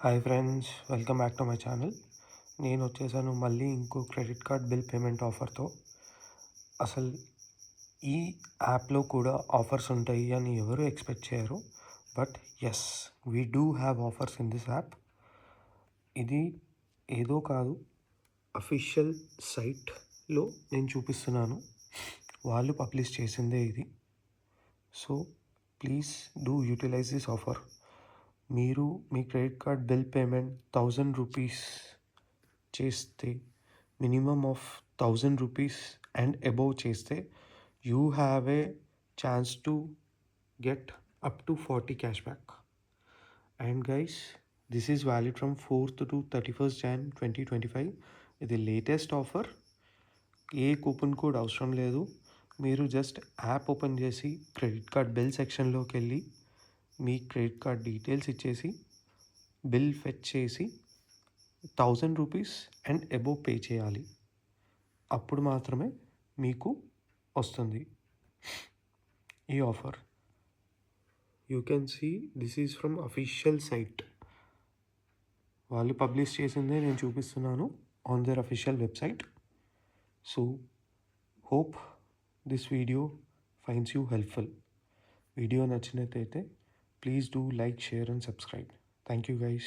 Hi friends, welcome back to my channel. నేను వచ్చేసాను మళ్ళీ ఇంకో క్రెడిట్ కార్డ్ బిల్ పేమెంట్ ఆఫర్తో. అసలు ఈ యాప్లో కూడా ఆఫర్స్ ఉంటాయి అని ఎవరు ఎక్స్పెక్ట్ చేయరు. But yes, we do have offers in this app. ఇది ఏదో కాదు, అఫీషియల్ సైట్లో నేను చూపిస్తున్నాను. వాళ్ళు పబ్లిష్ చేసిందే ఇది. So please do utilize this offer. మీరు మీ credit card bill payment 1000 rupees చేస్తే, minimum of 1000 rupees and above చేస్తే, you have a chance to get up to 40 cashback. And guys, this is valid from 4th to 31st Jan 2025. ఇది latest offer. ఏ coupon code అవసరం లేదు. మీరు just app open చేసి credit card bill సెక్షన్లోకి వెళ్ళి మీ క్రెడిట్ కార్డ్ డీటెయిల్స్ ఇచ్చేసి బిల్ ఫెచ్ చేసి 1000 రూపీస్ అండ్ అబోవ్ పే చేయాలి. అప్పుడు మాత్రమే మీకు వస్తుంది ఈ offer. You can see this is from official site. వాళ్ళు పబ్లిష్ చేసిందే నేను చూపిస్తున్నాను on their official website. So hope this video finds you helpful. Video నచ్చినట్టయితే please do like, share and subscribe. Thank you guys.